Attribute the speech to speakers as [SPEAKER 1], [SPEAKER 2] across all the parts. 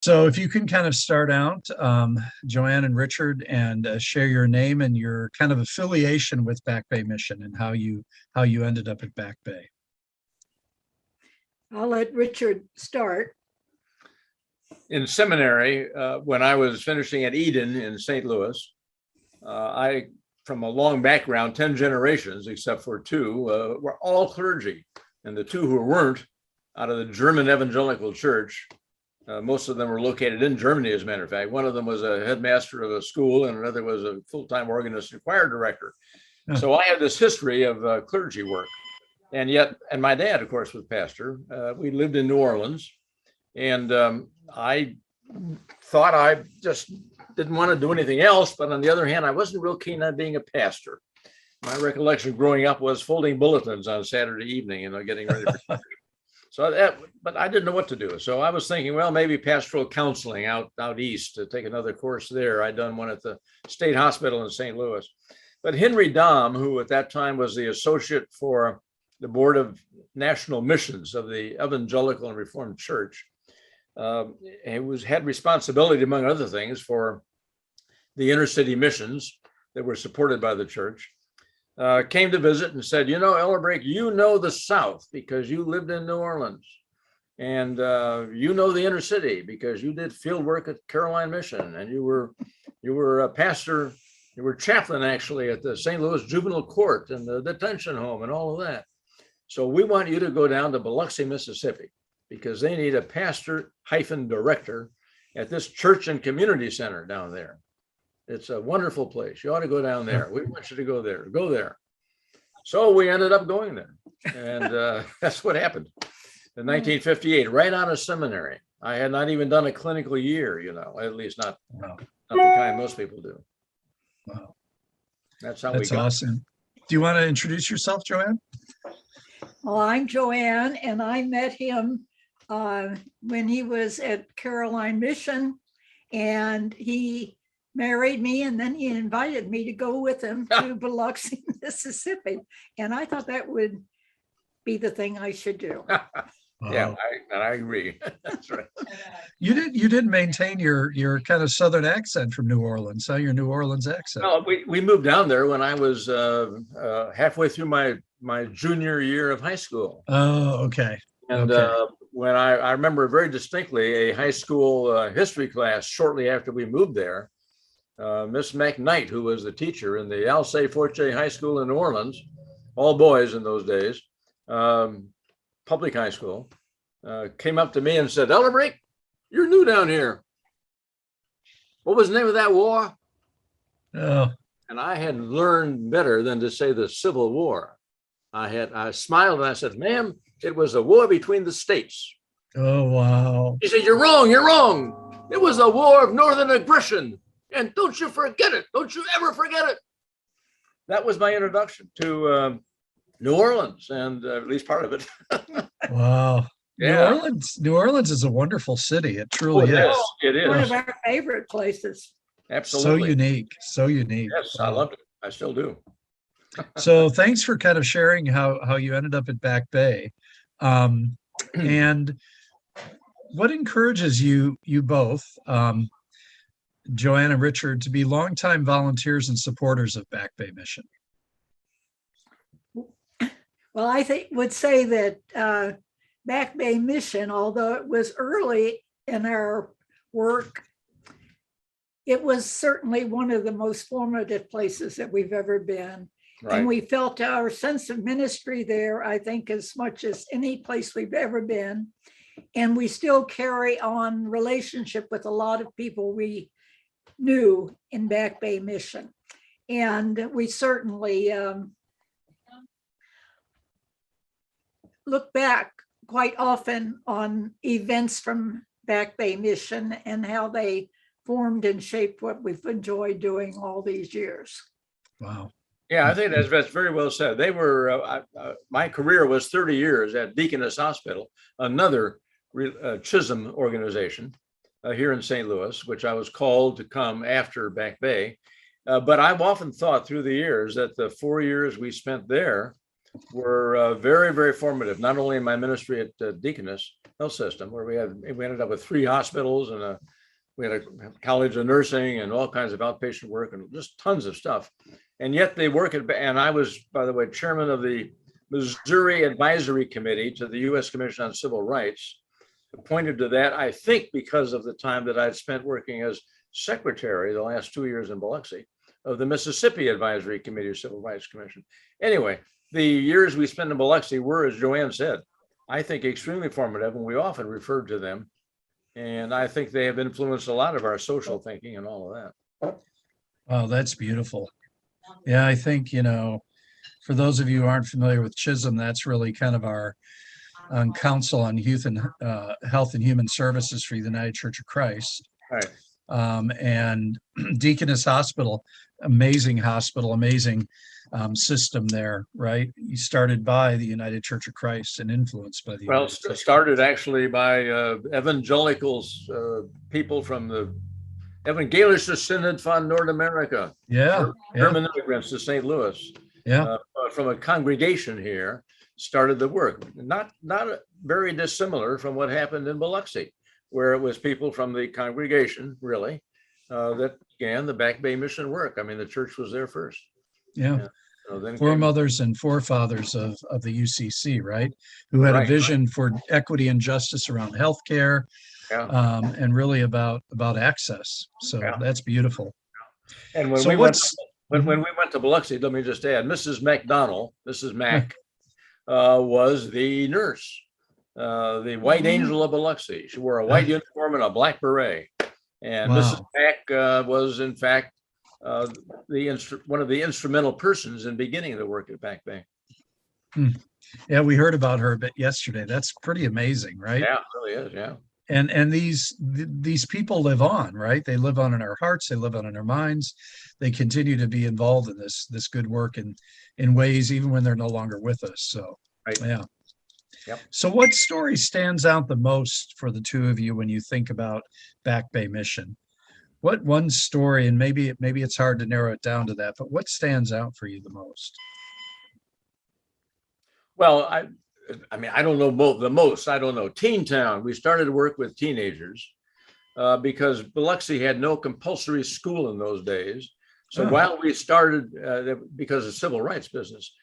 [SPEAKER 1] So if you can kind of start out, Joanne and Richard, and share your name and your kind of affiliation with Back Bay Mission and how you ended up at Back Bay.
[SPEAKER 2] I'll let Richard start.
[SPEAKER 3] In seminary, when I was finishing at Eden in St. Louis, I, from a long background, 10 generations, except for two, were all clergy. And the two who weren't, out of the German Evangelical Church, most of them were located in Germany, as a matter of fact. One of them was a headmaster of a school, and another was a full-time organist and choir director. So I had this history of clergy work. And my dad, of course, was pastor. We lived in New Orleans. And I thought I just didn't want to do anything else. But on the other hand, I wasn't real keen on being a pastor. My recollection growing up was folding bulletins on Saturday evening, getting ready for but I didn't know what to do. So I was thinking, well, maybe pastoral counseling out east, to take another course there. I'd done one at the State Hospital in St. Louis. But Henry Dom, who at that time was the associate for the Board of National Missions of the Evangelical and Reformed Church, had responsibility, among other things, for the inner city missions that were supported by the church. Came to visit and said, Ellerbrake, the South because you lived in New Orleans, and the inner city because you did field work at Caroline Mission, and you were a pastor, you were chaplain actually at the St. Louis Juvenile Court and the detention home and all of that. So we want you to go down to Biloxi, Mississippi, because they need a pastor-director at this church and community center down there. It's a wonderful place. You ought to go down there. We want you to go there. Go there. So we ended up going there. And that's what happened. In 1958, right out of seminary. I had not even done a clinical year, at least not the kind most people do.
[SPEAKER 1] Wow.
[SPEAKER 3] That's how
[SPEAKER 1] That's
[SPEAKER 3] we got.
[SPEAKER 1] awesome. Do you want to introduce yourself, Joanne?
[SPEAKER 2] Well, I'm Joanne, and I met him when he was at Caroline Mission, and he married me, and then he invited me to go with him to Biloxi, Mississippi. And I thought that would be the thing I should do.
[SPEAKER 3] Yeah, I agree. That's right.
[SPEAKER 1] You did maintain your kind of Southern accent from New Orleans, your New Orleans accent.
[SPEAKER 3] Well, we moved down there when I was halfway through my junior year of high school.
[SPEAKER 1] Oh, okay.
[SPEAKER 3] And when I remember very distinctly a high school history class shortly after we moved there, Miss McKnight, who was the teacher in the Alcé Fortier High School in New Orleans, all boys in those days, public high school, came up to me and said, "Ellerbrake, you're new down here. What was the name of that war?"
[SPEAKER 1] Oh.
[SPEAKER 3] And I had learned better than to say the Civil War. I smiled and I said, "Ma'am, it was a war between the states."
[SPEAKER 1] Oh, wow.
[SPEAKER 3] He said, "You're wrong, you're wrong. It was a war of northern aggression. And don't you forget it. Don't you ever forget it." That was my introduction to New Orleans, and at least part of it.
[SPEAKER 1] Wow.
[SPEAKER 3] Yeah.
[SPEAKER 1] New Orleans is a wonderful city. It truly is.
[SPEAKER 3] It is.
[SPEAKER 2] One of our favorite places.
[SPEAKER 3] Absolutely.
[SPEAKER 1] So unique.
[SPEAKER 3] Yes, I loved it. I still do.
[SPEAKER 1] So thanks for kind of sharing how you ended up at Back Bay. And what encourages you both, Joanne and Richard, to be longtime volunteers and supporters of Back Bay Mission?
[SPEAKER 2] Well, I would say that Back Bay Mission, although it was early in our work, it was certainly one of the most formative places that we've ever been.
[SPEAKER 3] Right.
[SPEAKER 2] And we felt our sense of ministry there, I think, as much as any place we've ever been. And we still carry on relationship with a lot of people we knew in Back Bay Mission. And we certainly look back quite often on events from Back Bay Mission and how they formed and shaped what we've enjoyed doing all these years.
[SPEAKER 1] Wow.
[SPEAKER 3] Yeah, I think that's very well said. They were, my career was 30 years at Deaconess Hospital, another Chisholm organization here in St. Louis, which I was called to come after Back Bay. But I've often thought through the years that the 4 years we spent there were very, very formative, not only in my ministry at Deaconess Health System, where we ended up with 3 hospitals and we had a college of nursing and all kinds of outpatient work and just tons of stuff. And yet they work at, and I was, by the way, chairman of the Missouri Advisory Committee to the U.S. Commission on Civil Rights, appointed to that, I think, because of the time that I'd spent working as secretary the last 2 years in Biloxi of the Mississippi Advisory Committee of Civil Rights Commission. Anyway, the years we spent in Biloxi were, as Joanne said, I think extremely formative, and we often referred to them. And I think they have influenced a lot of our social thinking and all of that.
[SPEAKER 1] Oh, that's beautiful. Yeah, I think, for those of you who aren't familiar with Chisholm, that's really kind of our Council on Youth and Health and Human Services for the United Church of Christ.
[SPEAKER 3] Right.
[SPEAKER 1] And Deaconess Hospital, amazing system there, right? You started by the United Church of Christ and influenced by the
[SPEAKER 3] Well,
[SPEAKER 1] United Church.
[SPEAKER 3] started actually by evangelicals, people from the Evangelische Synod von North America.
[SPEAKER 1] Yeah,
[SPEAKER 3] German immigrants to St. Louis.
[SPEAKER 1] Yeah.
[SPEAKER 3] From a congregation here, started the work. Not very dissimilar from what happened in Biloxi, where it was people from the congregation, really, that began the Back Bay mission work. I mean, the church was there first.
[SPEAKER 1] Yeah.
[SPEAKER 3] So then
[SPEAKER 1] Foremothers and forefathers of the UCC, right? Who had a vision for equity and justice around healthcare, and really about access. So that's beautiful.
[SPEAKER 3] And when we went to Biloxi, let me just add, Mrs. Mack, was the nurse, the White Angel of Biloxi. She wore a white uniform and a black beret. And Mrs. Mack was, in fact, one of the instrumental persons in beginning the work at Back Bay.
[SPEAKER 1] Yeah, we heard about her a bit yesterday. That's pretty amazing, right?
[SPEAKER 3] Yeah, it really is. Yeah.
[SPEAKER 1] And these people live on, right? They live on in our hearts. They live on in our minds. They continue to be involved in this good work in ways even when they're no longer with us. So, yeah.
[SPEAKER 3] Yep.
[SPEAKER 1] So what story stands out the most for the two of you when you think about Back Bay Mission? What one story, and maybe it's hard to narrow it down to that, but what stands out for you the most?
[SPEAKER 3] Well, I mean, I don't know the most. I don't know. Teen Town, we started to work with teenagers because Biloxi had no compulsory school in those days. So while we started, because of civil rights business,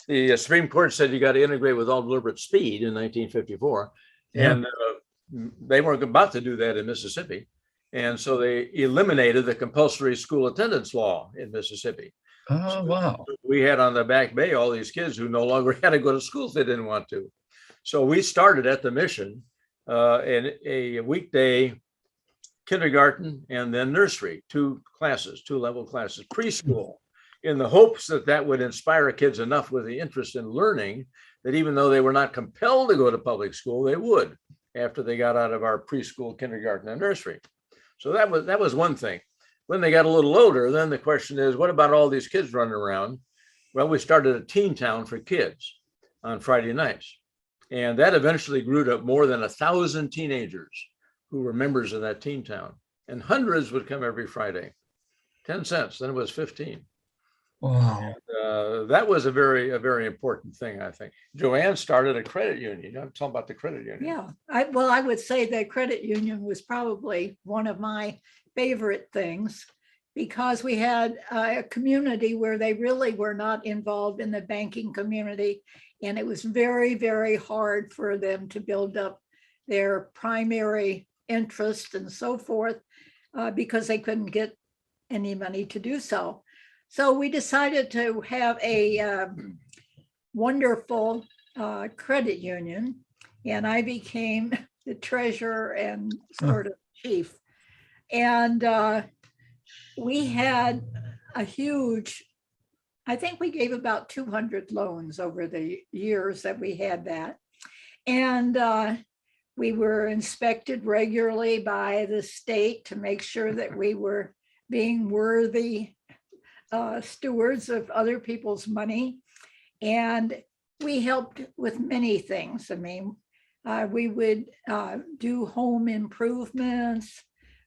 [SPEAKER 3] the Supreme Court said you got to integrate with all deliberate speed in 1954. Yeah. And they weren't about to do that in Mississippi. And so they eliminated the compulsory school attendance law in Mississippi.
[SPEAKER 1] Oh, wow.
[SPEAKER 3] We had on the Back Bay all these kids who no longer had to go to school if they didn't want to. So we started at the mission in a weekday kindergarten and then nursery, 2 level classes, preschool, in the hopes that would inspire kids enough with the interest in learning that even though they were not compelled to go to public school, they would after they got out of our preschool, kindergarten, and nursery. So that was one thing. When they got a little older, then the question is, what about all these kids running around? Well, we started a Teen Town for kids on Friday nights. And that eventually grew to more than 1,000 teenagers who were members of that Teen Town. And hundreds would come every Friday. 10 cents, then it was 15.
[SPEAKER 1] Wow.
[SPEAKER 3] And, that was a very important thing, I think. Joanne started a credit union. I'm talking about the credit union.
[SPEAKER 2] Yeah, I would say the credit union was probably one of my favorite things because we had a community where they really were not involved in the banking community. And it was very, very hard for them to build up their primary interest and so forth because they couldn't get any money to do so. So we decided to have a wonderful credit union, and I became the treasurer and sort of chief. And we had a huge, I think we gave about 200 loans over the years that we had that. And we were inspected regularly by the state to make sure that we were being worthy stewards of other people's money. And we helped with many things. I mean, we would do home improvements.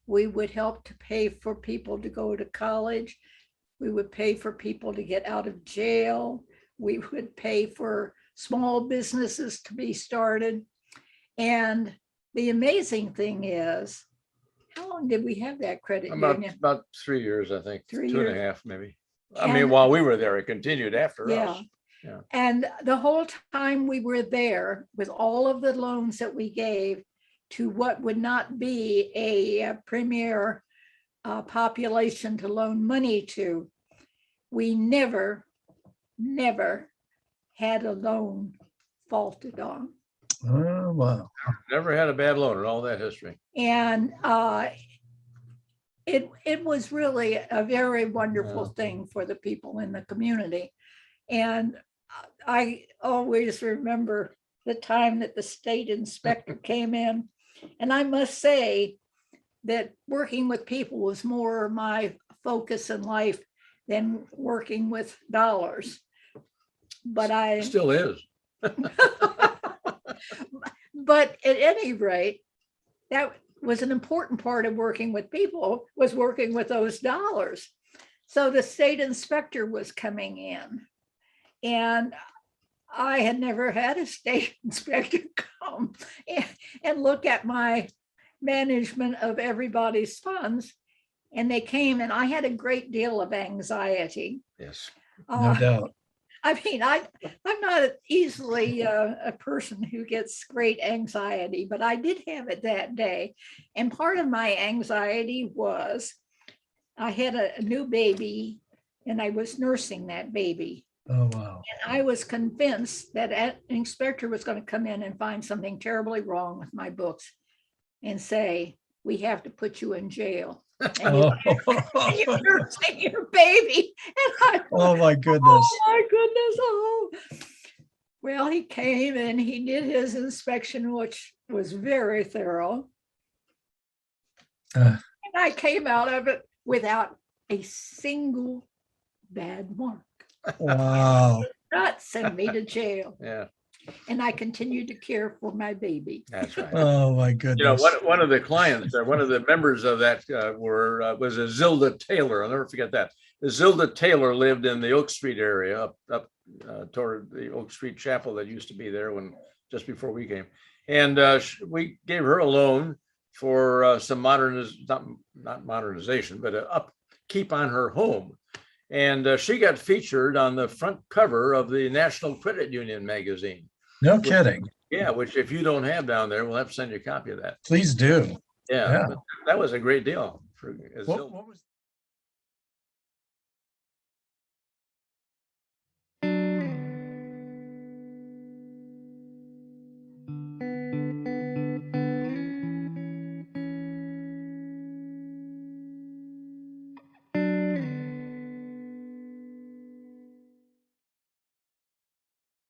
[SPEAKER 2] We would help to pay for people to go to college. We would pay for people to get out of jail. We would pay for small businesses to be started. And the amazing thing is, how long did we have that credit union?
[SPEAKER 3] About 3 years, I think,
[SPEAKER 2] 3
[SPEAKER 3] two and a
[SPEAKER 2] years.
[SPEAKER 3] half, maybe. I
[SPEAKER 2] And-
[SPEAKER 3] mean, while we were there, it continued after
[SPEAKER 2] Yeah.
[SPEAKER 3] us. Yeah.
[SPEAKER 2] And the whole time we were there, with all of the loans that we gave to what would not be a premier population to loan money to, we never had a loan faulted on.
[SPEAKER 1] Oh, wow.
[SPEAKER 3] Never had a bad loan in all that history.
[SPEAKER 2] And it was really a very wonderful
[SPEAKER 3] Yeah.
[SPEAKER 2] thing for the people in the community. And I always remember the time that the state inspector came in. And I must say that working with people was more my focus in life than working with dollars. But I,
[SPEAKER 3] Still is.
[SPEAKER 2] but at any rate, that was an important part of working with people, was working with those dollars. So the state inspector was coming in, and I had never had a state inspector come and look at my management of everybody's funds. And they came, and I had a great deal of anxiety.
[SPEAKER 3] Yes.
[SPEAKER 1] No doubt.
[SPEAKER 2] I mean, I'm not easily a person who gets great anxiety, but I did have it that day. And part of my anxiety was I had a new baby, and I was nursing that baby.
[SPEAKER 1] Oh, wow.
[SPEAKER 2] And I was convinced that an inspector was going to come in and find something terribly wrong with my books and say, we have to put you in jail. And you're nursing your baby. And I,
[SPEAKER 1] Oh, my goodness.
[SPEAKER 2] oh my goodness. Oh. Well, he came and he did his inspection, which was very thorough.
[SPEAKER 1] Uh.
[SPEAKER 2] And I came out of it without a single bad mark.
[SPEAKER 1] Wow.
[SPEAKER 2] Not send me to jail.
[SPEAKER 3] Yeah,
[SPEAKER 2] And I continued to care for my baby.
[SPEAKER 3] that's right.
[SPEAKER 1] Oh, my
[SPEAKER 3] You know,
[SPEAKER 1] goodness.
[SPEAKER 3] one of the clients, one of the members of that was a Zilda Taylor. I'll never forget that. The Zilda Taylor lived in the Oak Street area, up toward the Oak Street Chapel that used to be there just before we came. And we gave her a loan for some not modernization, but upkeep on her home. And she got featured on the front cover of the National Credit Union magazine.
[SPEAKER 1] No kidding.
[SPEAKER 3] Yeah, which if you don't have down there, we'll have to send you a copy of that.
[SPEAKER 1] Please do.
[SPEAKER 3] Yeah,
[SPEAKER 1] Yeah.
[SPEAKER 3] but that was a great deal for
[SPEAKER 1] What was